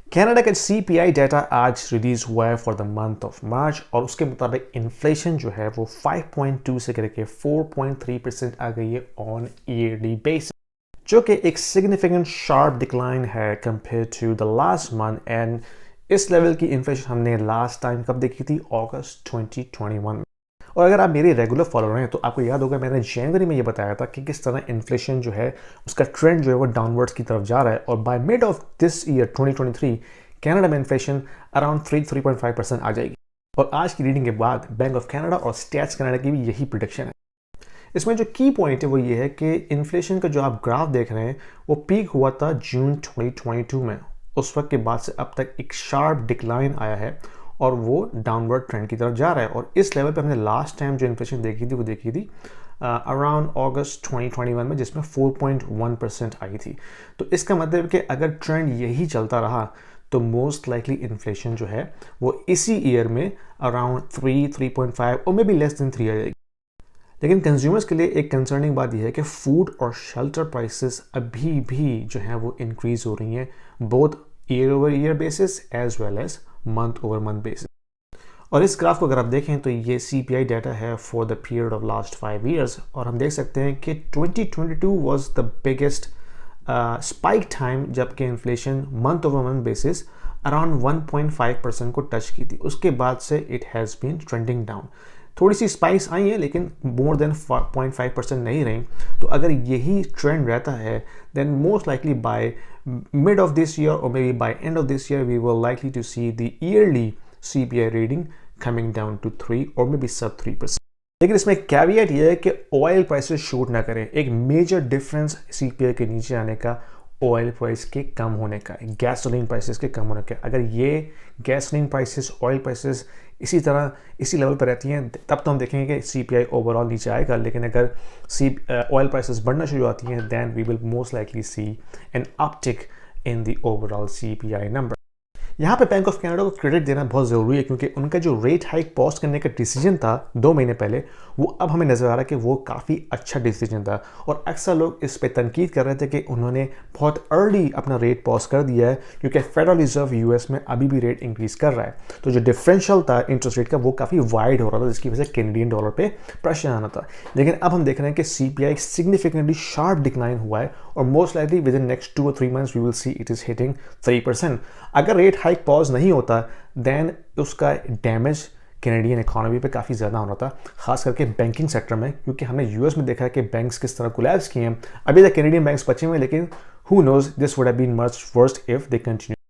Canada का CPI data आज release हुआ है for the month of March और उसके मुताबिक इन्फ्लेशन जो है वो 5.2 से करके 4.3% आ गई है ऑन ईयरली बेसिस, जो कि एक सिग्निफिकेंट शार्प डिक्लाइन है compare to the last month. And इस लेवल की इन्फ्लेशन हमने लास्ट टाइम कब देखी थी? अगस्त 2021 में। और अगर आप मेरी रेगुलर फॉलोअर हैं तो आपको याद होगा मैंने जनवरी में ये बताया था कि किस तरह इन्फ्लेशन जो है उसका ट्रेंड जो है वो डाउनवर्ड्स की तरफ जा रहा है और bye mid of this year 2023 Canada में इन्फ्लेशन अराउंड 3.5% आ जाएगी। और आज की रीडिंग के बाद बैंक ऑफ कनाडा और स्टैट्स कनाडा की भी यही प्रिडिक्शन है। इसमें जो की पॉइंट है वो ये है कि इन्फ्लेशन का जो आप ग्राफ देख रहे हैं वो पीक हुआ था जून 2022 में। उस वक्त के बाद से अब तक एक शार्प डिक्लाइन आया है और वो डाउनवर्ड ट्रेंड की तरफ जा रहा है। और इस लेवल पे हमने लास्ट टाइम जो इन्फ्लेशन देखी थी वो देखी थी अराउंड अगस्त 2021 में, जिसमें 4.1% आई थी। तो इसका मतलब कि अगर ट्रेंड यही चलता रहा तो मोस्ट लाइकली इन्फ्लेशन जो है वो इसी ईयर में अराउंड 3.5 और मे बी लेस देन 3 आ जाएगी। लेकिन कंज्यूमर्स के लिए एक कंसर्निंग बात यह है कि फूड और शेल्टर प्राइसेस अभी भी जो है वो इंक्रीज हो रही हैं, both year over year basis as well as month over month basis. और इस ग्राफ को अगर आप देखें तो ये CPI डाटा है for the period of last 5 years और हम देख सकते हैं कि 2022 was the biggest spike time जबकि inflation month over month basis around 1.5% को टच की थी। उसके बाद से it has been trending down. थोड़ी सी स्पाइक्स आई हैं लेकिन मोर देन 0.5% नहीं रही। तो अगर यही ट्रेंड रहता है then most likely by mid of this year और maybe by end of this year we will likely to see the yearly CPI reading coming down to 3 और मे बी सब 3%। लेकिन इसमें कैविएट ये है कि ऑयल प्राइसेस शूट ना करें। एक मेजर डिफरेंस CPI के नीचे आने का ऑयल प्राइस के कम होने का, गैसोलीन प्राइसेस के कम होने का। अगर ये गैसोलीन प्राइसेस, ऑयल प्राइसेस इसी तरह इसी लेवल पर रहती हैं तब तो हम देखेंगे कि CPI ओवरऑल नीचे आएगा। लेकिन अगर ऑयल प्राइसेस बढ़ना शुरू होती हैं then we will most likely see an uptick in the overall CPI number. यहाँ पे बैंक ऑफ कनाडा को क्रेडिट देना बहुत ज़रूरी है क्योंकि उनका जो रेट हाइक पॉज करने का डिसीजन था 2 महीने पहले, वो अब हमें नज़र आ रहा है कि वो काफ़ी अच्छा डिसीजन था। और अक्सर लोग इस पे तनकीद कर रहे थे कि उन्होंने बहुत अर्ली अपना रेट पॉज कर दिया है क्योंकि फेडरल रिजर्व US में अभी भी रेट इंक्रीज़ कर रहा है। तो जो डिफरेंशियल था इंटरेस्ट रेट का वो काफ़ी वाइड हो रहा था, जिसकी वजह से कैनेडियन डॉलर पे प्रेशर आना था। लेकिन अब हम देख रहे हैं कि CPI सिग्निफिकेंटली शार्प डिक्लाइन हुआ है और most likely within next 2 और 3 months we will see it is hitting 3%। अगर रेट हाइक पॉज नहीं होता देन उसका डैमेज कैनेडियन इकोनॉमी पे काफ़ी ज़्यादा होना था, खास करके बैंकिंग सेक्टर में, क्योंकि हमने US में देखा है कि बैंक्स किस तरह कोलैप्स किए हैं। अभी तक कैनेडियन बैंक्स बचे हुए हैं लेकिन who knows this would have been much worst if they continue.